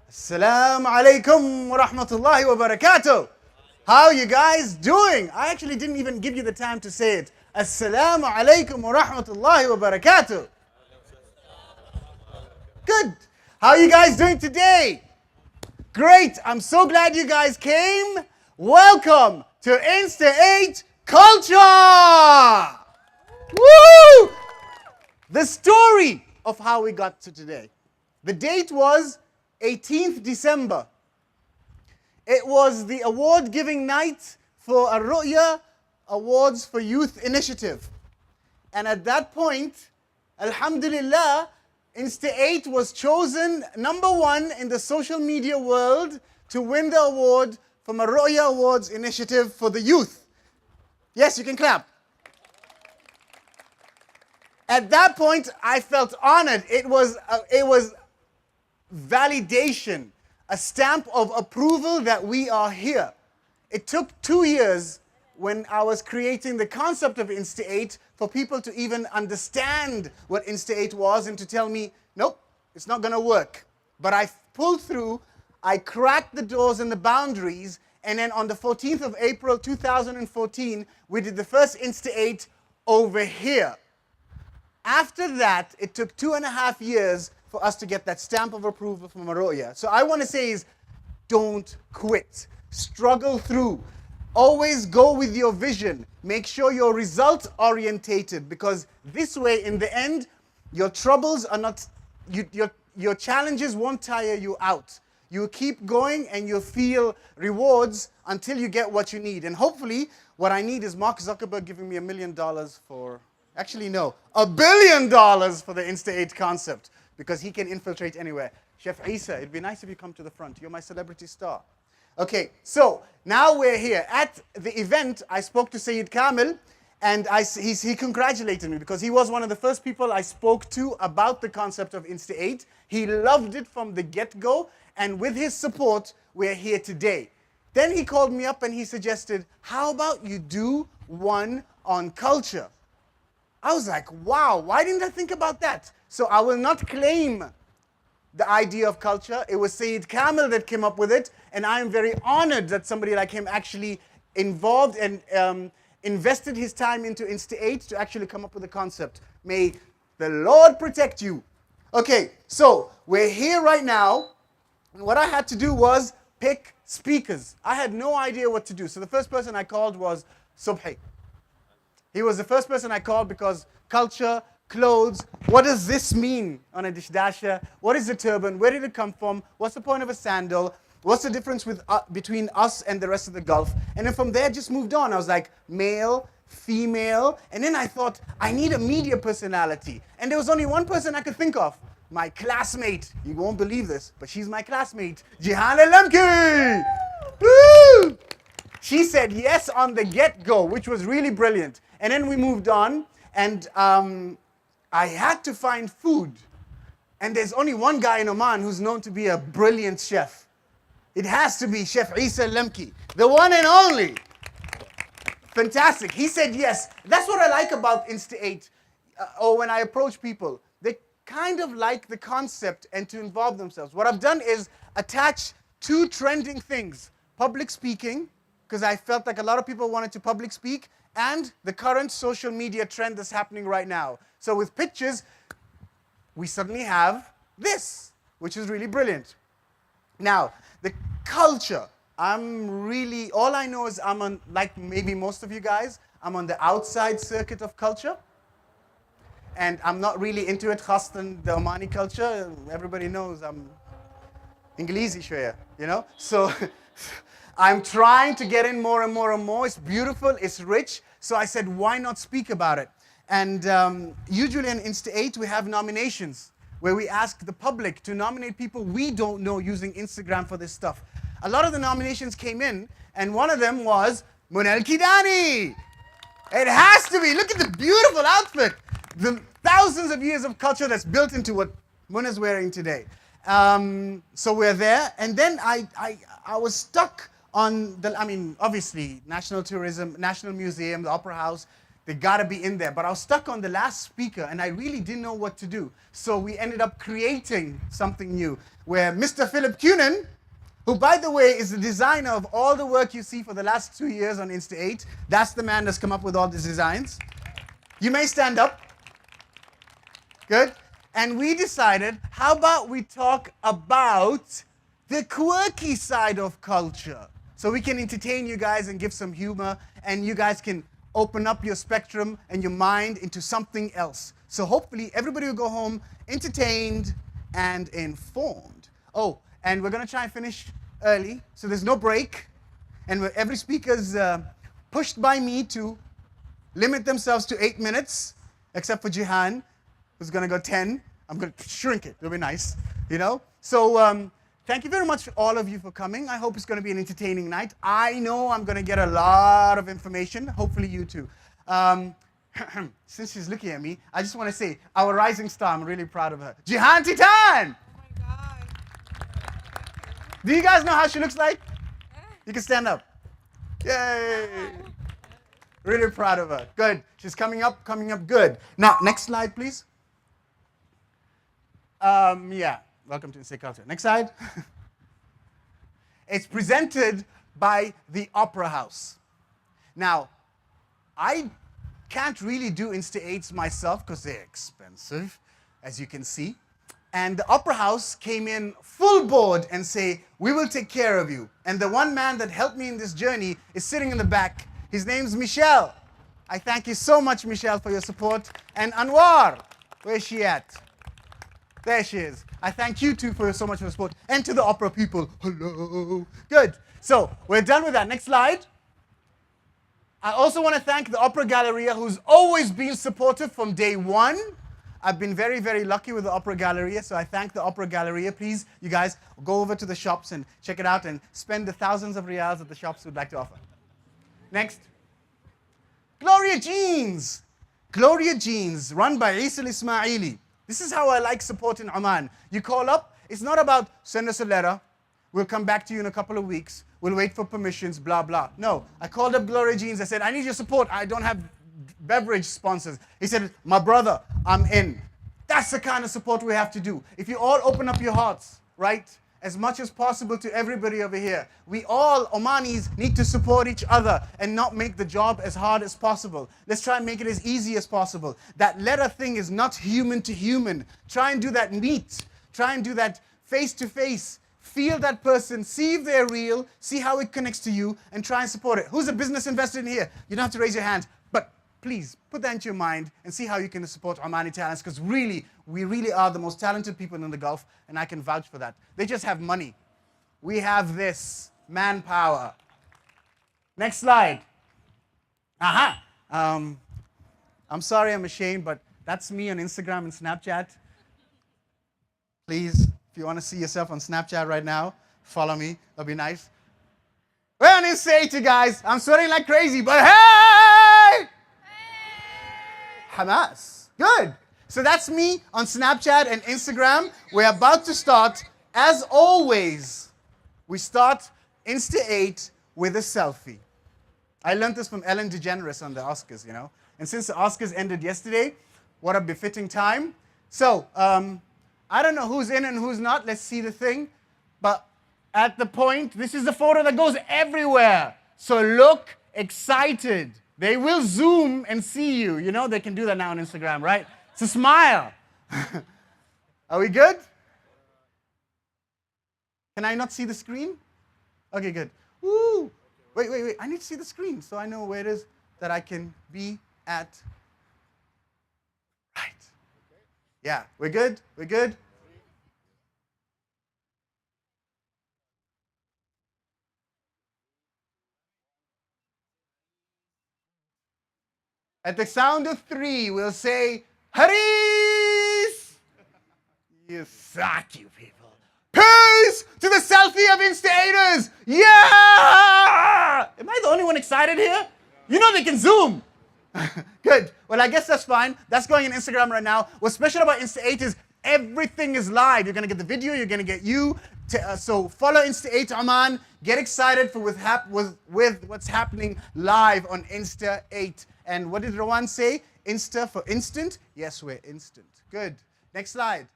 Assalamu alaikum wa rahmatullahi wa barakatuh. How you guys doing? I actually didn't even give you the time to say it. Assalamu alaikum wa rahmatullahi wa barakatuh. Good. How are you guys doing today? Great. I'm so glad you guys came. Welcome to insta8culture. Woo! The story of how we got to today. The date was 18th December. It was the award-giving night for Murrow Awards for Youth Initiative. And at that point, alhamdulillah, insta8 was chosen #1 in the social media world to win the award for Murrow Awards Initiative for the youth. Yes, you can clap. At that point, I felt honored. It was validation, a stamp of approval that we are here. It took 2 years when I was creating the concept of insta8 for people to even understand what insta8 was and to tell me, nope, it's not going to work. But I pulled through, I cracked the doors and the boundaries, and then on the 14th of April 2014, we did the first insta8 over here. After that, it took 2.5 years for us to get that stamp of approval from Murrow. So I want to say is, don't quit. Struggle through. Always go with your vision. Make sure you're result-orientated, because this way, in the end, your troubles are not, your challenges won't tire you out. You keep going and you'll feel rewards until you get what you need. And hopefully, what I need is Mark Zuckerberg giving me $1 million for, actually no, $1 billion for the insta8 concept, because he can infiltrate anywhere. Chef Isa, it'd be nice if you come to the front. You're my celebrity star. Okay, so now we're here. At the event, I spoke to Sayyid Kamil, and he congratulated me because he was one of the first people I spoke to about the concept of insta8. He loved it from the get-go, and with his support, we're here today. Then he called me up and he suggested, how about you do one on culture? I was like, wow, why didn't I think about that? So I will not claim the idea of culture. It was Sayyid Kamil that came up with it, and I am very honored that somebody like him actually involved and invested his time into insta8 to actually come up with the concept. May the Lord protect you. Okay, so we're here right now, and what I had to do was pick speakers. I had no idea what to do. So the first person I called was Subhi. He was the first person I called because culture, clothes, what does this mean on a dishdasha? What is a turban? Where did it come from? What's the point of a sandal? What's the difference between us and the rest of the Gulf? And then from there, just moved on. I was like, male, female. And then I thought, I need a media personality. And there was only one person I could think of. My classmate. You won't believe this, but she's my classmate. Jihan Lemki. Woo! She said yes on the get-go, which was really brilliant. And then we moved on, and I had to find food. And there's only one guy in Oman who's known to be a brilliant chef. It has to be Chef Isa Lemki, the one and only. Fantastic. He said yes. That's what I like about insta8. Or when I approach people, they kind of like the concept and to involve themselves. What I've done is attach 2 trending things. Public speaking, because I felt like a lot of people wanted to public speak, and the current social media trend that's happening right now. So with pictures, we suddenly have this, which is really brilliant. Now, the culture. All I know is I'm on, like maybe most of you guys, I'm on the outside circuit of culture. And I'm not really into it, khastan the Omani culture. Everybody knows I'm Inglesi shwaya, you know? So I'm trying to get in more and more and more. It's beautiful, it's rich. So I said, why not speak about it? And usually in insta8, we have nominations where we ask the public to nominate people we don't know using Instagram for this stuff. A lot of the nominations came in, and one of them was Munal Kidani. It has to be. Look at the beautiful outfit. The thousands of years of culture that's built into what Muna's wearing today. So we're there. And then I was stuck on obviously, National Tourism, National Museum, the Opera House, they gotta be in there. But I was stuck on the last speaker, and I really didn't know what to do. So we ended up creating something new. where Mr. Philip Cunin, who, by the way, is the designer of all the work you see for the last 2 years on Insta8. That's the man that's come up with all these designs. You may stand up. Good. And we decided, how about we talk about the quirky side of culture? So we can entertain you guys and give some humor, and you guys can open up your spectrum and your mind into something else. So hopefully everybody will go home entertained and informed. Oh, and we're going to try and finish early, so there's no break. And every speaker's pushed by me to limit themselves to 8 minutes, except for Jihan, who's going to go 10. I'm going to shrink it. It'll be nice, you know? So thank you very much, all of you, for coming. I hope it's going to be an entertaining night. I know I'm going to get a lot of information. Hopefully you too. Since she's looking at me, I just want to say, our rising star, I'm really proud of her. Jihan Titan! Oh my God. Do you guys know how she looks like? You can stand up. Yay! Really proud of her. Good. She's coming up, good. Now, next slide, please. Yeah. Welcome to insta8culture. Next slide. It's presented by the Opera House. Now, I can't really do Insta8s myself because they're expensive, as you can see. And the Opera House came in full board and say, we will take care of you. And the one man that helped me in this journey is sitting in the back. His name's Michelle. I thank you so much, Michelle, for your support. And Anwar, where's she at? There she is. I thank you too for so much for the support. And to the opera people, hello. Good. So we're done with that. Next slide. I also want to thank the Opera Galleria, who's always been supportive from day one. I've been very, very lucky with the Opera Galleria, so I thank the Opera Galleria. Please, you guys, go over to the shops and check it out and spend the thousands of riyals that the shops would like to offer. Next. Gloria Jeans. Gloria Jeans, run by Isa Ismaili. This is how I like supporting Oman. You call up, it's not about send us a letter, we'll come back to you in a couple of weeks, we'll wait for permissions, blah, blah. No, I called up Gloria Jeans, I said, I need your support, I don't have beverage sponsors. He said, my brother, I'm in. That's the kind of support we have to do. If you all open up your hearts, right, as much as possible to everybody over here, we all, Omanis, need to support each other and not make the job as hard as possible. Let's try and make it as easy as possible. That letter thing is not human to human. Try and do that meet. Try and do that face to face. Feel that person, see if they're real, see how it connects to you, and try and support it. Who's a business investor in here? You don't have to raise your hand, but please put that into your mind and see how you can support Omani talents, because really, we really are the most talented people in the Gulf, and I can vouch for that. They just have money. We have this, manpower. Next slide. Aha. I'm sorry, I'm ashamed, but that's me on Instagram and Snapchat. Please, if you want to see yourself on Snapchat right now, follow me. That'll be nice. We're on Insta8, you guys. I'm sweating like crazy, but hey! Hamas. Good. So that's me on Snapchat and Instagram. We're about to start. As always, we start Insta8 with a selfie. I learned this from Ellen DeGeneres on the Oscars, you know. And since the Oscars ended yesterday, what a befitting time. So, I don't know who's in and who's not. Let's see the thing. But at the point, this is the photo that goes everywhere. So look excited. They will zoom and see you. You know, they can do that now on Instagram, right? It's a smile. Are we good? Can I not see the screen? Okay, good. Woo! Wait. I need to see the screen so I know where it is that I can be at. Right. Yeah, we're good? We're good? At the sound of 3, we'll say, Haris! You suck, you people. Peace to the selfie of Insta8ers! Yeah! Am I the only one excited here? You know they can zoom. Good. Well, I guess that's fine. That's going on Instagram right now. What's special about Insta8 is everything is live. You're going to get the video. You're going to get you. So follow Insta8 Oman. Get excited for with what's happening live on Insta8. And what did Rowan say? Insta for instant? Yes, we're instant. Good. Next slide.